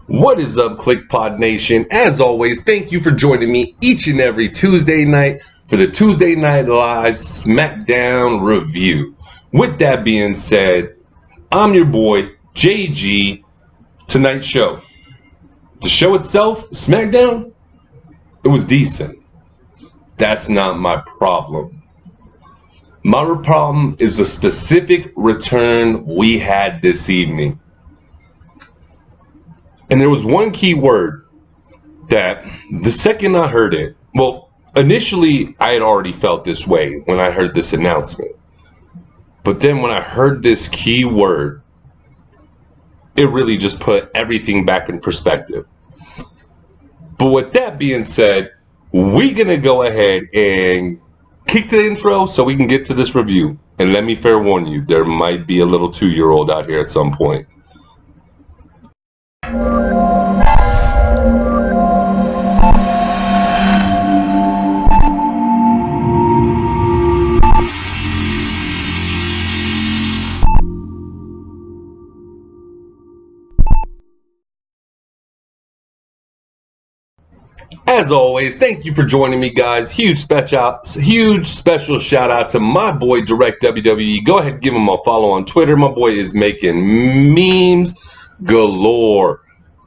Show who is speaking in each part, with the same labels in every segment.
Speaker 1: What is up, Kliqpod Nation? As always, thank you for joining me each and every Tuesday night for the Tuesday Night Live Smackdown review. With that being said, I'm your boy, JG. Tonight's show. The show itself, Smackdown, it was decent. That's not my problem. My problem is the specific return we had this evening. And there was one key word that the second I heard it, well, initially I had already felt this way when I heard this announcement. But then when I heard this key word, it really just put everything back in perspective. But with that being said, we're going to go ahead and kick the intro so we can get to this review. And let me fair warn you, there might be a little 2-year-old out here at some point. As always, thank you for joining me, guys. Huge special shout out to my boy Direct WWE. Go ahead and give him a follow on Twitter. My boy is making memes galore.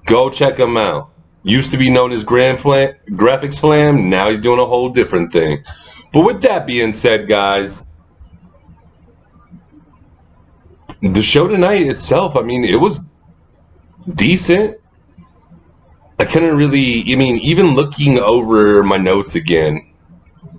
Speaker 1: Go check him out. Used to be known as Graphics Flam. Now he's doing a whole different thing. But with that being said, guys, the show tonight itself, I mean, it was decent. I couldn't really, even looking over my notes again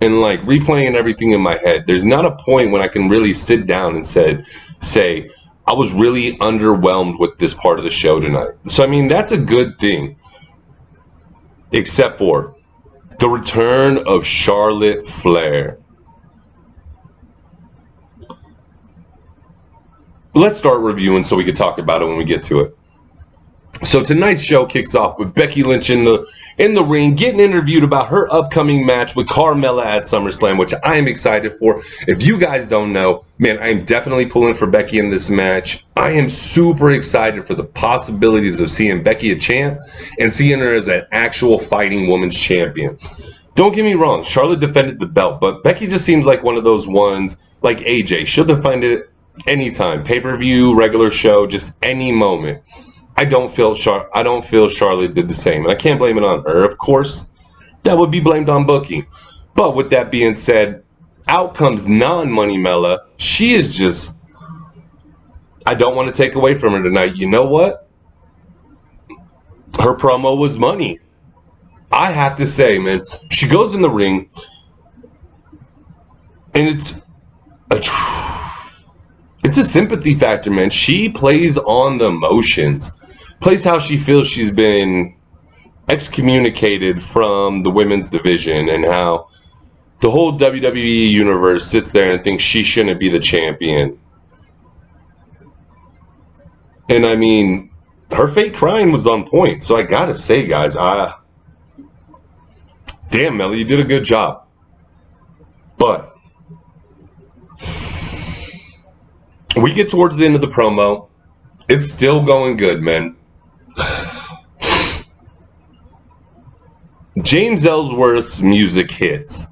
Speaker 1: and like replaying everything in my head, there's not a point when I can really sit down and say, I was really underwhelmed with this part of the show tonight. So, I mean, that's a good thing. Except for the return of Charlotte Flair. Let's start reviewing so we can talk about it when we get to it. So tonight's show kicks off with Becky Lynch in the ring, getting interviewed about her upcoming match with Carmella at SummerSlam, which I am excited for. If you guys don't know, man, I am definitely pulling for Becky in this match. I am super excited for the possibilities of seeing Becky a champ and seeing her as an actual fighting woman's champion. Don't get me wrong, Charlotte defended the belt, but Becky just seems like one of those ones, like AJ. She'll defend it anytime, pay-per-view, regular show, just any moment. I don't feel Charlotte did the same, and I can't blame it on her. Of course, that would be blamed on booking. But with that being said, out comes non-Money Mella. She is just, I don't want to take away from her tonight. You know what? Her promo was money. I have to say, man, she goes in the ring, and it's a sympathy factor, man. She plays on the emotions. Plays how she feels she's been excommunicated from the women's division and how the whole WWE universe sits there and thinks she shouldn't be the champion. And I mean, her fake crying was on point. So I gotta say, guys, damn, Melly, you did a good job. But we get towards the end of the promo. It's still going good, man. James Ellsworth's music hits.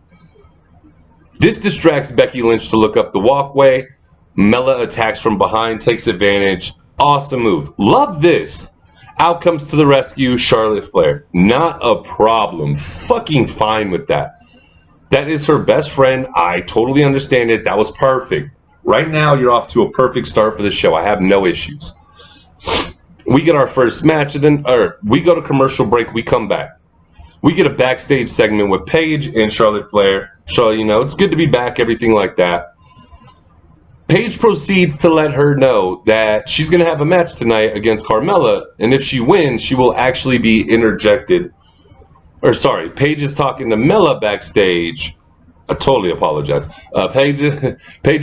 Speaker 1: This distracts Becky Lynch to look up the walkway. Mella attacks from behind, takes advantage. Awesome move. Love this. Out comes to the rescue Charlotte Flair. Not a problem. Fucking fine with that. That is her best friend. I totally understand it. That was perfect. Right now, you're off to a perfect start for the show. I have no issues. We get our first match, and then we go to commercial break. We come back. We get a backstage segment with Paige and Charlotte Flair. Charlotte, it's good to be back, everything like that. Paige proceeds to let her know that she's going to have a match tonight against Carmella, and if she wins, she will actually be interjected. Paige is talking to Mella backstage. I totally apologize. Paige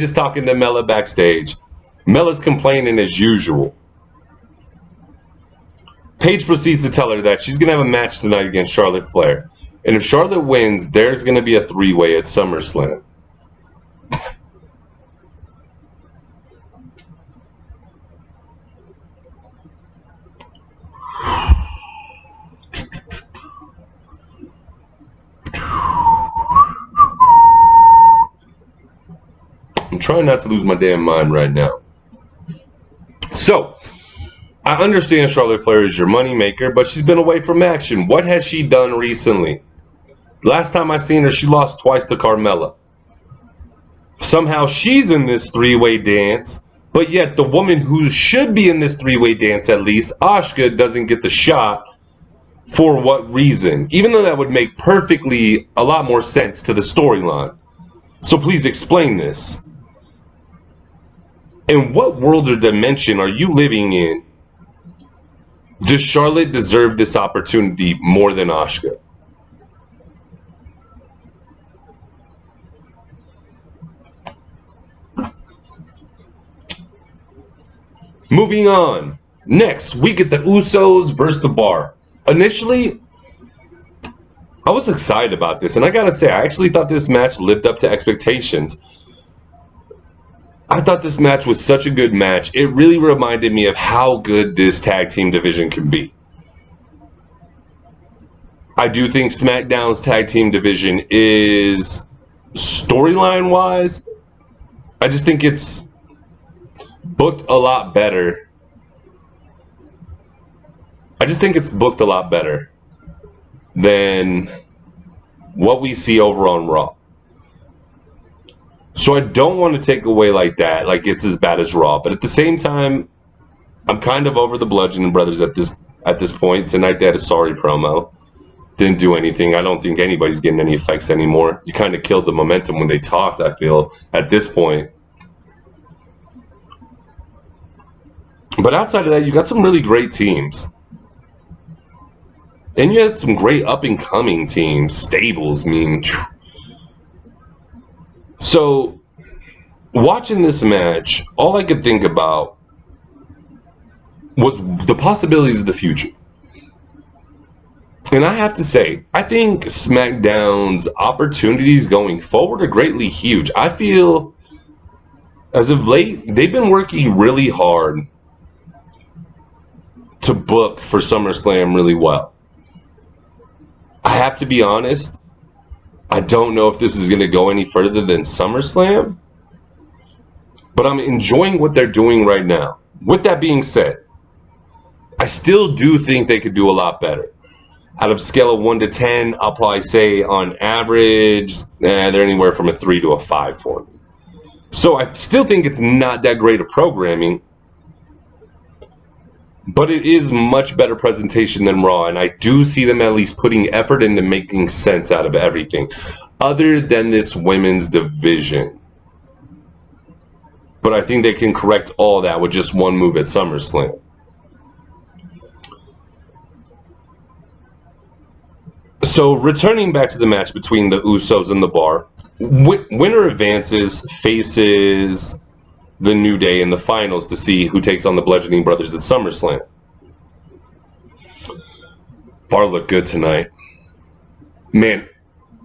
Speaker 1: is talking to Mella backstage. Mella's complaining as usual. Paige proceeds to tell her that she's going to have a match tonight against Charlotte Flair. And if Charlotte wins, there's going to be a 3-way at SummerSlam. I'm trying not to lose my damn mind right now. So, I understand Charlotte Flair is your moneymaker, but she's been away from action. What has she done recently? Last time I seen her, she lost twice to Carmella. Somehow she's in this three-way dance, but yet the woman who should be in this three-way dance at least, Asuka, doesn't get the shot. For what reason? Even though that would make perfectly a lot more sense to the storyline. So please explain this. In what world or dimension are you living in? Does Charlotte deserve this opportunity more than Asuka? Moving on. Next, we get the Usos versus the Bar. Initially, I was excited about this, and I gotta say, I actually thought this match lived up to expectations. I thought this match was such a good match. It really reminded me of how good this tag team division can be. I do think SmackDown's tag team division is, storyline-wise, I just think it's booked a lot better. I just think it's booked a lot better than what we see over on Raw. So I don't want to take away like that, like it's as bad as Raw. But at the same time, I'm kind of over the Bludgeoning Brothers at this point. Tonight they had a sorry promo. Didn't do anything. I don't think anybody's getting any effects anymore. You kind of killed the momentum when they talked, I feel, at this point. But outside of that, you got some really great teams. And you had some great up-and-coming teams. Stables, I mean. So, watching this match, all I could think about was the possibilities of the future. And I have to say, I think SmackDown's opportunities going forward are greatly huge. I feel, as of late, they've been working really hard to book for SummerSlam really well. I have to be honest, I don't know if this is going to go any further than SummerSlam, but I'm enjoying what they're doing right now. With that being said, I still do think they could do a lot better. Out of scale of 1 to 10, I'll probably say on average, they're anywhere from a 3 to a 5 for me. So I still think it's not that great of programming, but it is much better presentation than Raw, and I do see them at least putting effort into making sense out of everything, other than this women's division. But I think they can correct all that with just one move at SummerSlam. So, returning back to the match between the Usos and the Bar, winner advances, faces the New Day in the finals to see who takes on the Bludgeoning Brothers at SummerSlam. Bar looked good tonight. Man,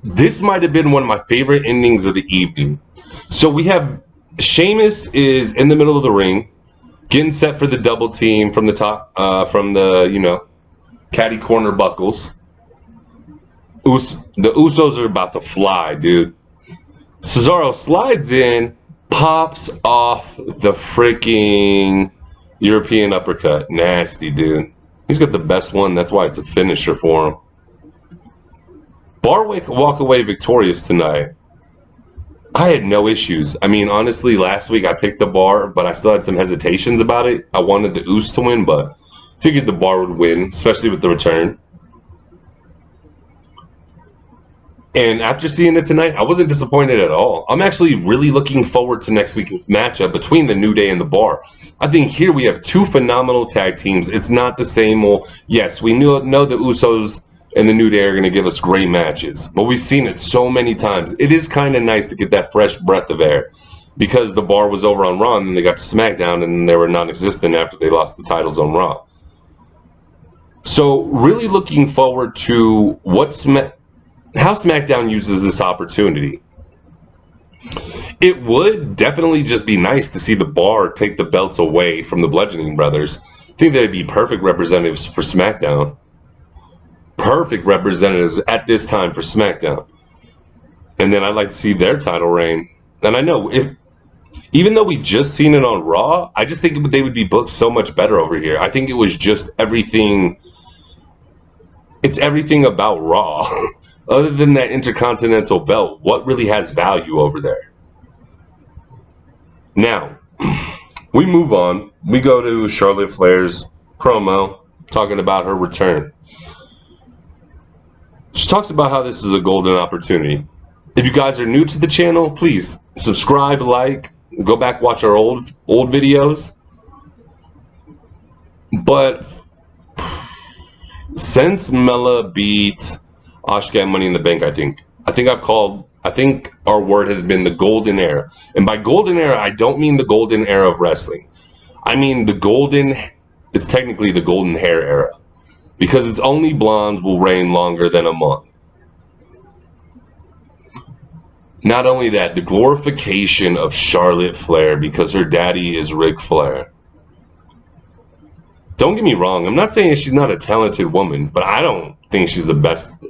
Speaker 1: this might have been one of my favorite endings of the evening. So we have Sheamus is in the middle of the ring, getting set for the double team from the top, from the, catty corner buckles. The Usos are about to fly, dude. Cesaro slides in, pops off the freaking European uppercut. Nasty, dude. He's got the best one. That's why it's a finisher for him. Bar walk away victorious tonight. I had no issues. I mean, honestly, last week I picked the Bar, but I still had some hesitations about it. I wanted the Usos to win, but figured the Bar would win, especially with the return. And after seeing it tonight, I wasn't disappointed at all. I'm actually really looking forward to next week's matchup between the New Day and the Bar. I think here we have two phenomenal tag teams. It's not the same old, yes, we know the Usos and the New Day are going to give us great matches, but we've seen it so many times. It is kind of nice to get that fresh breath of air because the Bar was over on Raw and then they got to SmackDown and they were non-existent after they lost the titles on Raw. So really looking forward to how SmackDown uses this opportunity. It would definitely just be nice to see the Bar take the belts away from the Bludgeoning Brothers. I think they'd be perfect representatives for SmackDown. Perfect representatives at this time for SmackDown. And then I'd like to see their title reign. And I know Even though we just seen it on Raw, I just think they would be booked so much better over here. I think it was just everything. It's everything about Raw. Other than that Intercontinental belt, what really has value over there? Now, we move on. We go to Charlotte Flair's promo, talking about her return. She talks about how this is a golden opportunity. If you guys are new to the channel, please subscribe, like, go back, watch our old videos. But since Mella beat Asuka at Money in the Bank, I think our word has been the golden era. And by golden era, I don't mean the golden era of wrestling. I mean it's technically the golden hair era. Because it's only blondes will reign longer than a month. Not only that, the glorification of Charlotte Flair because her daddy is Ric Flair. Don't get me wrong, I'm not saying she's not a talented woman, but I don't think she's the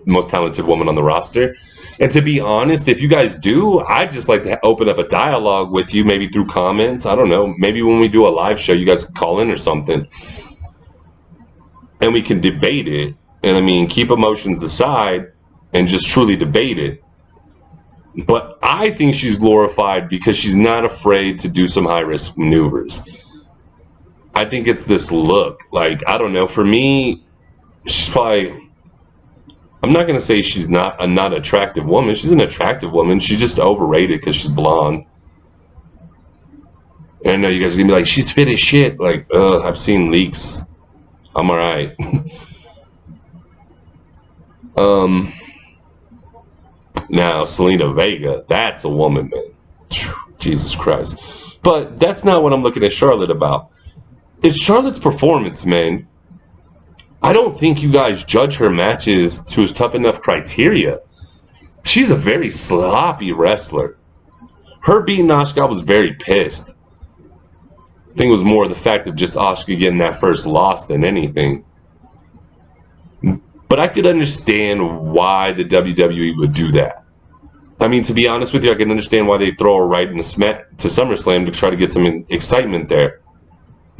Speaker 1: most talented woman on the roster. And to be honest, if you guys do, I'd just like to open up a dialogue with you, maybe through comments. I don't know, maybe when we do a live show, you guys can call in or something. And we can debate it. And I mean, keep emotions aside and just truly debate it. But I think she's glorified because she's not afraid to do some high-risk maneuvers. I think it's this look. Like, I don't know. For me, she's probably... I'm not going to say she's not a not attractive woman. She's an attractive woman. She's just overrated because she's blonde. And I know you guys are going to be like, she's fit as shit. Like, I've seen leaks. I'm alright. Now, Selena Vega, that's a woman, man. Jesus Christ. But that's not what I'm looking at Charlotte about. It's Charlotte's performance, man. I don't think you guys judge her matches to a tough enough criteria. She's a very sloppy wrestler. Her beating Asuka, I was very pissed. I think it was more the fact of just Asuka getting that first loss than anything. But I could understand why the WWE would do that. I mean, to be honest with you, I can understand why they throw her right into SummerSlam to try to get some excitement there.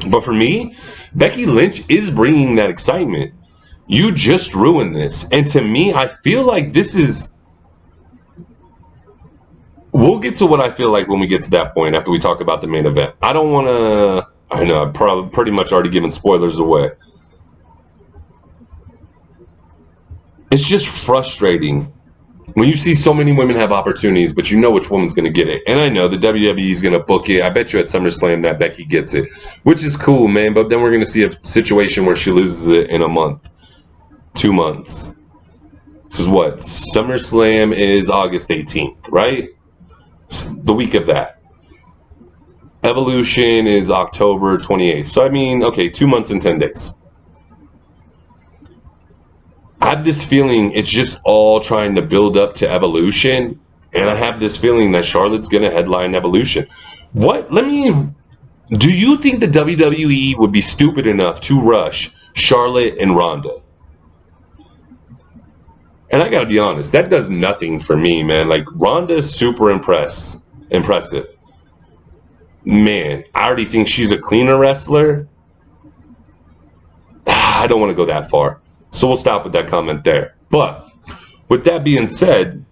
Speaker 1: But for me, Becky Lynch is bringing that excitement. You just ruined this. And to me, I feel like this is... We'll get to what I feel like when we get to that point after we talk about the main event. I don't want to... I know, I've probably pretty much already given spoilers away. It's just frustrating when you see so many women have opportunities, but you know which woman's going to get it. And I know the WWE is going to book it. I bet you at SummerSlam that Becky gets it, which is cool, man. But then we're going to see a situation where she loses it in a month, 2 months. Because what? SummerSlam is August 18th, right? The week of that. Evolution is October 28th. So, I mean, okay, 2 months and 10 days. I have this feeling it's just all trying to build up to Evolution, and I have this feeling that Charlotte's going to headline Evolution. Do you think the WWE would be stupid enough to rush Charlotte and Ronda? And I got to be honest, that does nothing for me, man. Like, Ronda's super impressive. Man, I already think she's a cleaner wrestler. I don't want to go that far. So we'll stop with that comment there. But with that being said,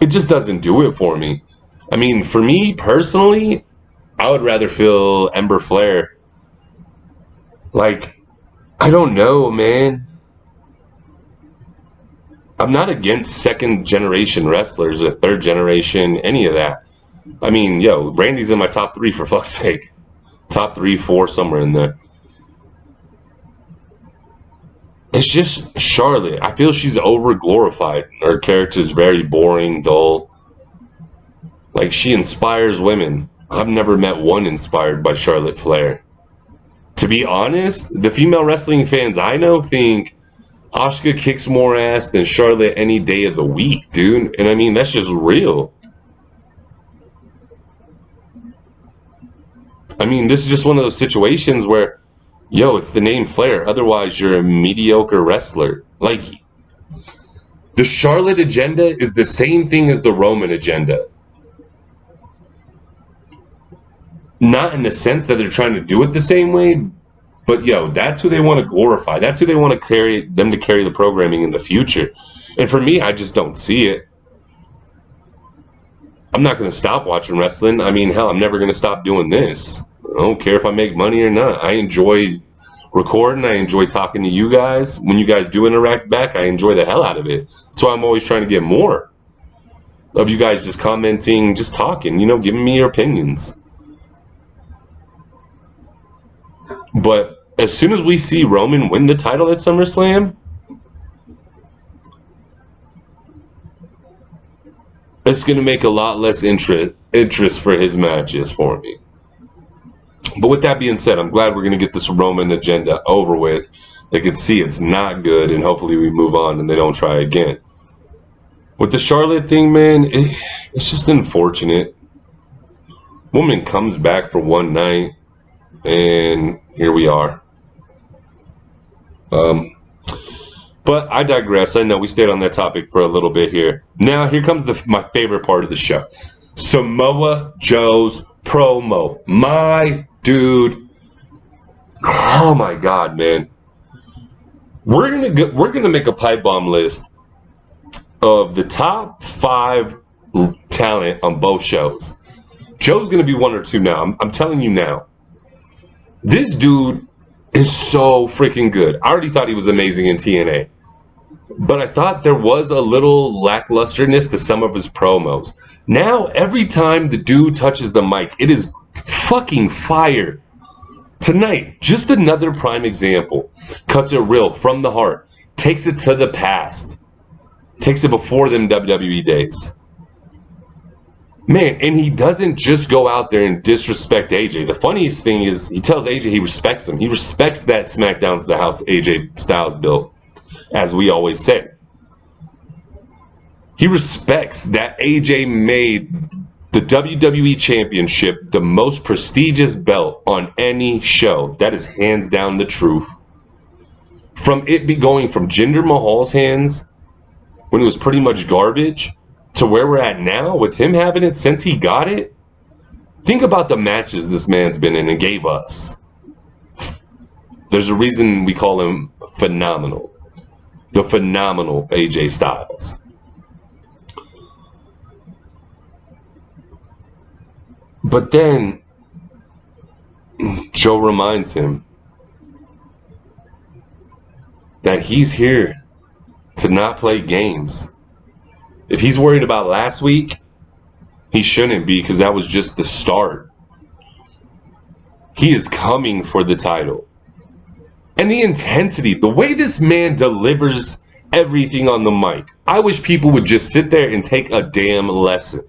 Speaker 1: it just doesn't do it for me. I mean, for me personally, I would rather feel Ember Flair. Like, I don't know, man. I'm not against second generation wrestlers or third generation, any of that. I mean, yo, Randy's in my top 3 for fuck's sake. Top 3, 4, somewhere in there. It's just Charlotte. I feel she's over-glorified. Her character is very boring, dull. Like, she inspires women. I've never met one inspired by Charlotte Flair. To be honest, the female wrestling fans I know think Asuka kicks more ass than Charlotte any day of the week, dude. And I mean, that's just real. I mean, this is just one of those situations where, yo, it's the name Flair. Otherwise, you're a mediocre wrestler. Like, the Charlotte agenda is the same thing as the Roman agenda. Not in the sense that they're trying to do it the same way, but yo, that's who they want to glorify. That's who they want to carry the programming in the future. And for me, I just don't see it. I'm not going to stop watching wrestling. I mean, hell, I'm never going to stop doing this. I don't care if I make money or not. I enjoy recording. I enjoy talking to you guys. When you guys do interact back, I enjoy the hell out of it. That's why I'm always trying to get more of you guys just commenting, just talking, you know, giving me your opinions. But as soon as we see Roman win the title at SummerSlam, it's going to make a lot less interest for his matches for me. But with that being said, I'm glad we're going to get this Roman agenda over with. They can see it's not good, and hopefully we move on and they don't try again. With the Charlotte thing, man, it's just unfortunate. Woman comes back for one night, and here we are. But I digress. I know we stayed on that topic for a little bit here. Now, here comes my favorite part of the show. Samoa Joe's promo. My dude. Oh my God, man. We're gonna make a pipe bomb list of the top 5 talent on both shows. Joe's gonna be 1 or 2 now. I'm telling you now. This dude is so freaking good. I already thought he was amazing in TNA. But I thought there was a little lacklusterness to some of his promos. Now, every time the dude touches the mic, it is fucking fire. Tonight, just another prime example. Cuts it real from the heart. Takes it to the past. Takes it before them WWE days. Man, and he doesn't just go out there and disrespect AJ. The funniest thing is he tells AJ he respects him. He respects that SmackDown's the house AJ Styles built, as we always say. He respects that AJ made the WWE Championship the most prestigious belt on any show. That is hands down the truth. From it be going from Jinder Mahal's hands, when it was pretty much garbage, to where we're at now with him having it since he got it. Think about the matches this man's been in and gave us. There's a reason we call him phenomenal. The phenomenal AJ Styles. But then Joe reminds him that he's here to not play games. If he's worried about last week, he shouldn't be, because that was just the start. He is coming for the title. And the intensity, the way this man delivers everything on the mic. I wish people would just sit there and take a damn lesson.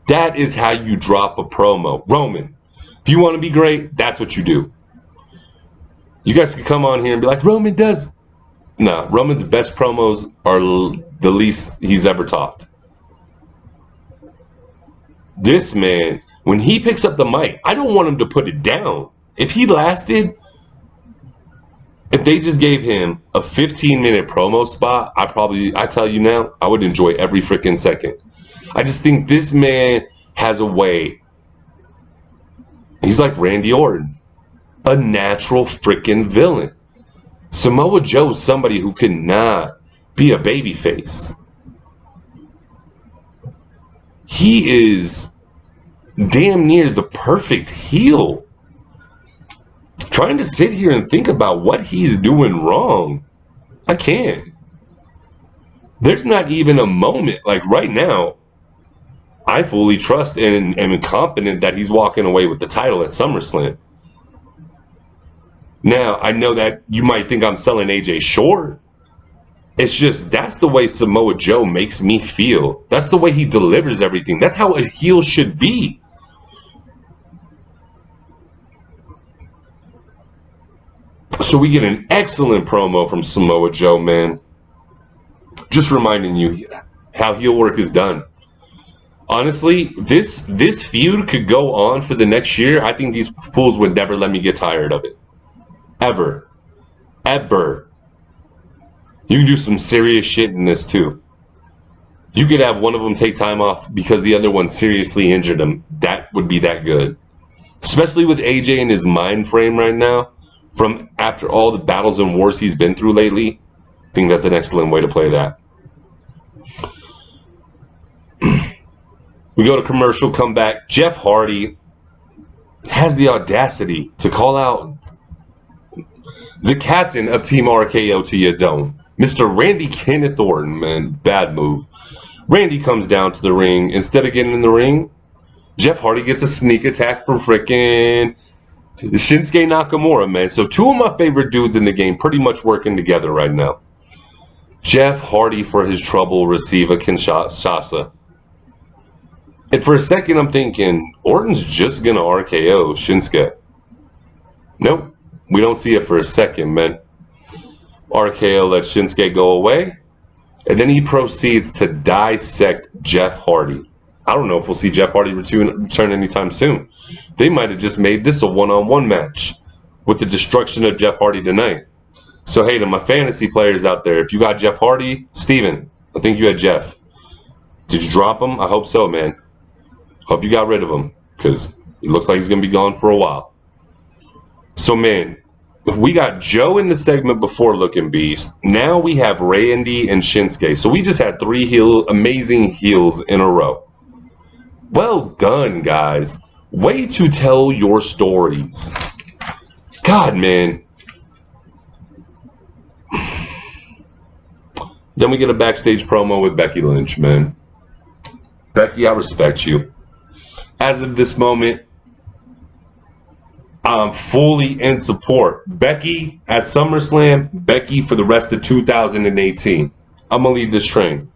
Speaker 1: That is how you drop a promo. Roman, if you want to be great, that's what you do. You guys can come on here and be like, Roman does. No, Roman's best promos are the least he's ever talked. This man, when he picks up the mic, I don't want him to put it down. If he lasted, if they just gave him a 15-minute promo spot, I tell you now, I would enjoy every freaking second. I just think this man has a way. He's like Randy Orton, a natural freaking villain. Samoa Joe is somebody who cannot be a babyface. He is damn near the perfect heel. Trying to sit here and think about what he's doing wrong, I can't. There's not even a moment, like right now, I fully trust and am confident that he's walking away with the title at SummerSlam. Now, I know that you might think I'm selling AJ short. It's just, that's the way Samoa Joe makes me feel. That's the way he delivers everything. That's how a heel should be. So we get an excellent promo from Samoa Joe, man. Just reminding you how heel work is done. Honestly, this feud could go on for the next year. I think these fools would never let me get tired of it. Ever. Ever. You can do some serious shit in this too. You could have one of them take time off because the other one seriously injured him. That would be that good. especially with AJ in his mind frame right now, from after all the battles and wars he's been through lately. I think that's an excellent way to play that. We go to commercial, come back. Jeff Hardy has the audacity to call out the captain of Team RKO to your dome, Mr. Randy Kenneth Orton, man. Bad move. Randy comes down to the ring. Instead of getting in the ring, Jeff Hardy gets a sneak attack from frickin' Shinsuke Nakamura, man. So two of my favorite dudes in the game pretty much working together right now. Jeff Hardy for his trouble receive a Kinshasa. And for a second I'm thinking, Orton's just going to RKO Shinsuke. Nope. We don't see it for a second, man. RKO lets Shinsuke go away. And then he proceeds to dissect Jeff Hardy. I don't know if we'll see Jeff Hardy return anytime soon. They might have just made this a one-on-one match with the destruction of Jeff Hardy tonight. So, hey, to my fantasy players out there, if you got Jeff Hardy, Steven, I think you had Jeff. Did you drop him? I hope so, man. Hope you got rid of him, because it looks like he's going to be gone for a while. So, man, we got Joe in the segment before looking beast. Now we have Randy and Shinsuke. So we just had three amazing heels in a row. Well done, guys. Way to tell your stories. God, man. Then we get a backstage promo with Becky Lynch, man. Becky, I respect you. As of this moment, I'm fully in support. Becky at SummerSlam, Becky for the rest of 2018. I'm going to lead this train.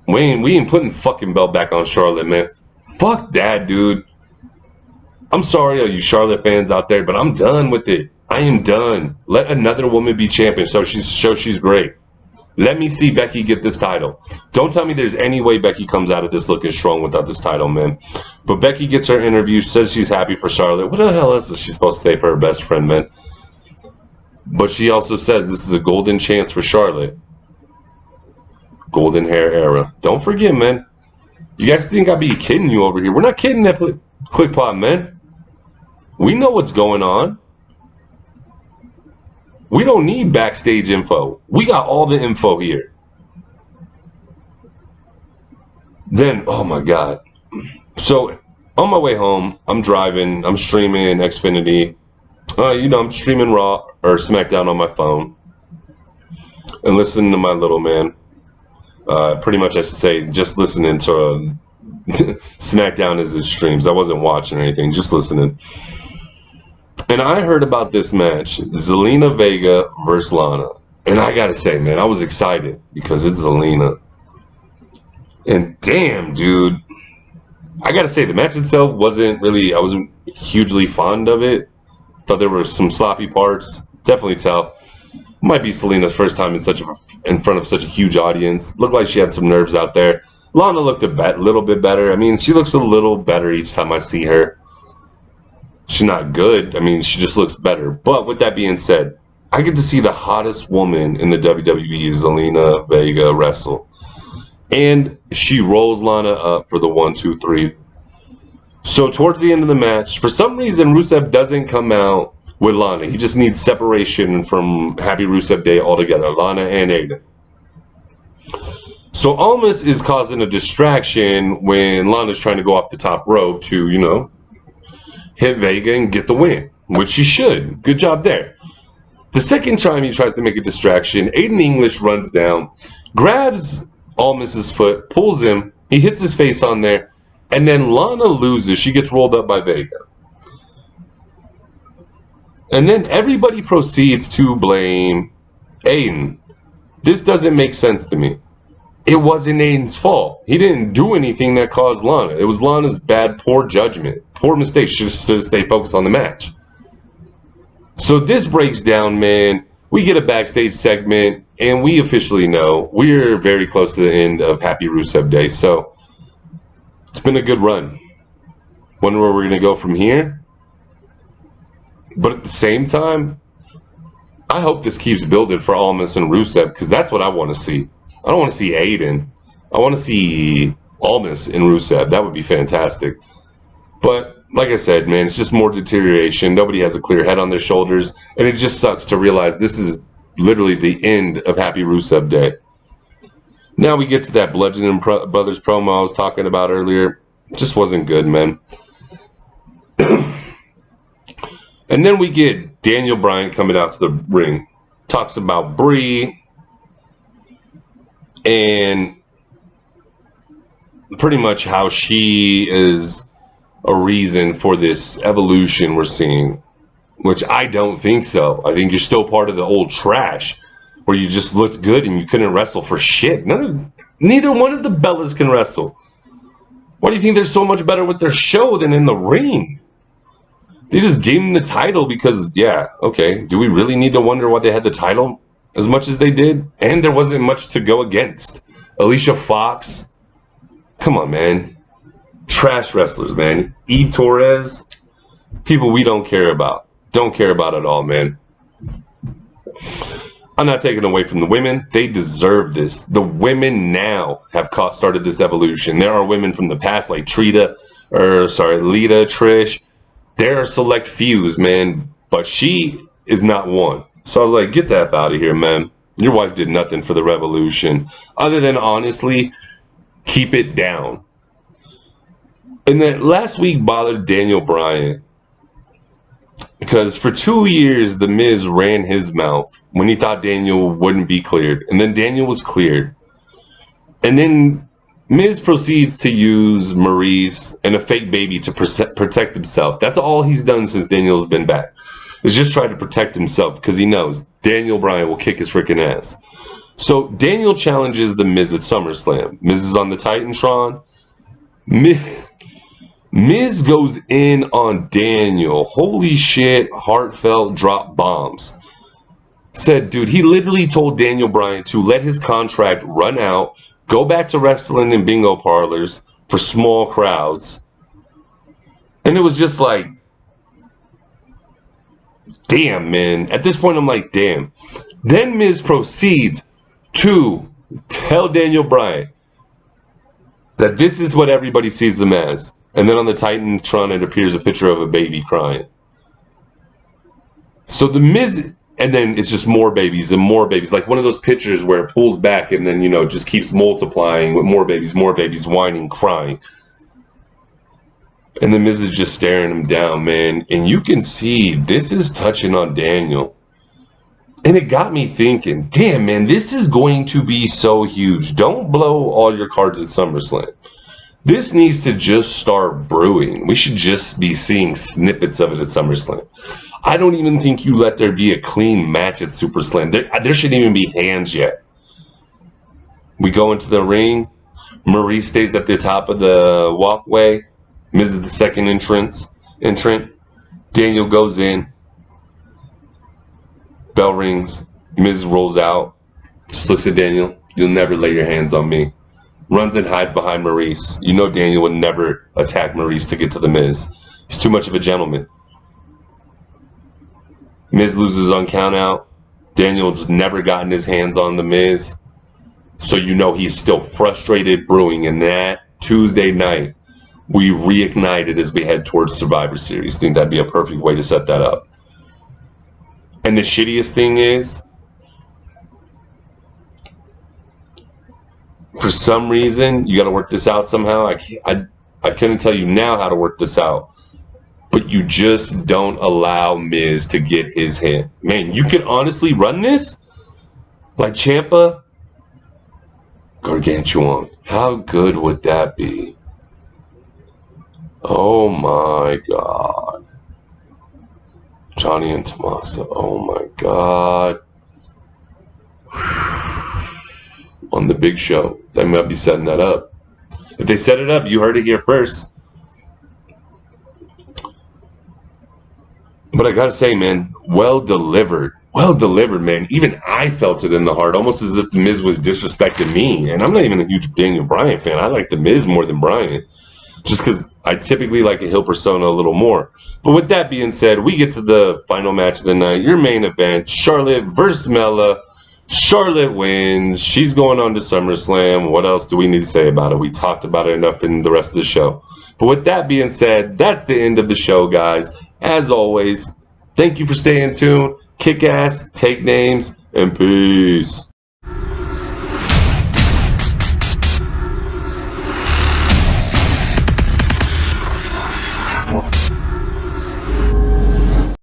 Speaker 1: We ain't putting fucking belt back on Charlotte, man. Fuck that, dude. I'm sorry, all you Charlotte fans out there, but I'm done with it. I am done. Let another woman be champion so she's great. Let me see Becky get this title. Don't tell me there's any way Becky comes out of this looking strong without this title, man. But Becky gets her interview, says she's happy for Charlotte. What the hell else is she supposed to say for her best friend, man? But she also says this is a golden chance for Charlotte. Golden hair era. Don't forget, man. You guys think I'd be kidding you over here? We're not kidding at Kliqpod, man. We know what's going on. We don't need backstage info. We got all the info here. Then, oh my God. So, on my way home, I'm driving. I'm streaming Xfinity. I'm streaming Raw or Smackdown on my phone. And listening to my little man. Pretty much I should say just listening to Smackdown as his streams. I wasn't watching or anything, just listening. And I heard about this match, Zelina Vega versus Lana. And I gotta say, man, I was excited because it's Zelina. And damn, dude. I gotta say, the match itself I wasn't hugely fond of it. Thought there were some sloppy parts. Definitely tell. Might be Zelina's first time in front of such a huge audience. Looked like she had some nerves out there. Lana looked a little bit better. I mean, she looks a little better each time I see her. She's not good. I mean, she just looks better. But with that being said, I get to see the hottest woman in the WWE, Zelina Vega, wrestle. And she rolls Lana up for the 1, 2, 3. So towards the end of the match, for some reason, Rusev doesn't come out with Lana. He just needs separation from Happy Rusev Day altogether, Lana and Aiden. So Almas is causing a distraction when Lana's trying to go off the top rope to, hit Vega and get the win, which she should. Good job there. The second time he tries to make a distraction, Aiden English runs down, grabs Almas's foot, pulls him, he hits his face on there, and then Lana loses. She gets rolled up by Vega. And then everybody proceeds to blame Aiden. This doesn't make sense to me. It wasn't Aiden's fault. He didn't do anything that caused Lana. It was Lana's poor judgment. Poor mistake. She should stay focused on the match. So this breaks down, man. We get a backstage segment, and we officially know we're very close to the end of Happy Rusev Day. So it's been a good run. Wonder where we're going to go from here. But at the same time, I hope this keeps building for Almas and Rusev, because that's what I want to see. I don't want to see Aiden. I want to see Almas and Rusev. That would be fantastic. But like I said, man, it's just more deterioration. Nobody has a clear head on their shoulders, and it just sucks to realize this is literally the end of Happy Rusev Day. Now we get to that Bludgeon Brothers promo I was talking about earlier. It just wasn't good, man. And then we get Daniel Bryan coming out to the ring. Talks about Brie. And pretty much how she is a reason for this evolution we're seeing. Which I don't think so. I think you're still part of the old trash. Where you just looked good and you couldn't wrestle for shit. Neither one of the Bellas can wrestle. Why do you think they're so much better with their show than in the ring? They just gave them the title because, yeah, okay. Do we really need to wonder why they had the title as much as they did? And there wasn't much to go against. Alicia Fox. Come on, man. Trash wrestlers, man. Eve Torres. People we don't care about. Don't care about at all, man. I'm not taking away from the women. They deserve this. The women now have started this evolution. There are women from the past like Lita, Trish. There are select fews, man. But she is not one. So I was like, get that out of here, man. Your wife did nothing for the revolution. Other than, honestly, keep it down. And then last week bothered Daniel Bryan. Because for 2 years, The Miz ran his mouth when he thought Daniel wouldn't be cleared. And then Daniel was cleared. And then Miz proceeds to use Maurice and a fake baby to protect himself. That's all he's done since Daniel's been back. Is just try to protect himself because he knows Daniel Bryan will kick his freaking ass. So Daniel challenges The Miz at SummerSlam. Miz is on the Titantron. Miz goes in on Daniel. Holy shit, heartfelt drop bombs. Said, dude, he literally told Daniel Bryan to let his contract run out, go back to wrestling in bingo parlors for small crowds. And it was just like, damn, man. At this point, I'm like, damn. Then Miz proceeds to tell Daniel Bryan that this is what everybody sees him as. And then on the Titantron, it appears a picture of a baby crying. So the Miz, and then it's just more babies and more babies. Like one of those pictures where it pulls back and then, you know, just keeps multiplying with more babies, whining, crying. And the Miz is just staring him down, man. And you can see this is touching on Daniel. And it got me thinking, damn, man, this is going to be so huge. Don't blow all your cards at SummerSlam. This needs to just start brewing. We should just be seeing snippets of it at SummerSlam. I don't even think you let there be a clean match at SuperSlam. There shouldn't even be hands yet. We go into the ring. Marie stays at the top of the walkway. Miz is the second entrant. Daniel goes in. Bell rings. Miz rolls out. Just looks at Daniel. You'll never lay your hands on me. Runs and hides behind Maurice. You know Daniel would never attack Maurice to get to the Miz. He's too much of a gentleman. Miz loses on countout. Daniel's never gotten his hands on the Miz. So you know he's still frustrated brewing. And that Tuesday night, we reignited as we head towards Survivor Series. I think that'd be a perfect way to set that up. And the shittiest thing is, for some reason, you got to work this out somehow. I couldn't tell you now how to work this out. But you just don't allow Miz to get his hand. Man, you could honestly run this like Ciampa, Gargantuan. How good would that be? Oh my God. Johnny and Tommaso. Oh my God. On the big show. They might be setting that up. If they set it up, you heard it here first. But I gotta say, man, well delivered. Well delivered, man. Even I felt it in the heart, almost as if The Miz was disrespecting me. And I'm not even a huge Daniel Bryan fan. I like The Miz more than Bryan. Just because I typically like a heel persona a little more. But with that being said, we get to the final match of the night. Your main event, Charlotte versus Mella. Charlotte wins. She's going on to SummerSlam. What else do we need to say about it? We talked about it enough in the rest of the show. But But with that being said, that's the end of the show, guys. As always, thank you for staying tuned. Kick ass, take names, and peace.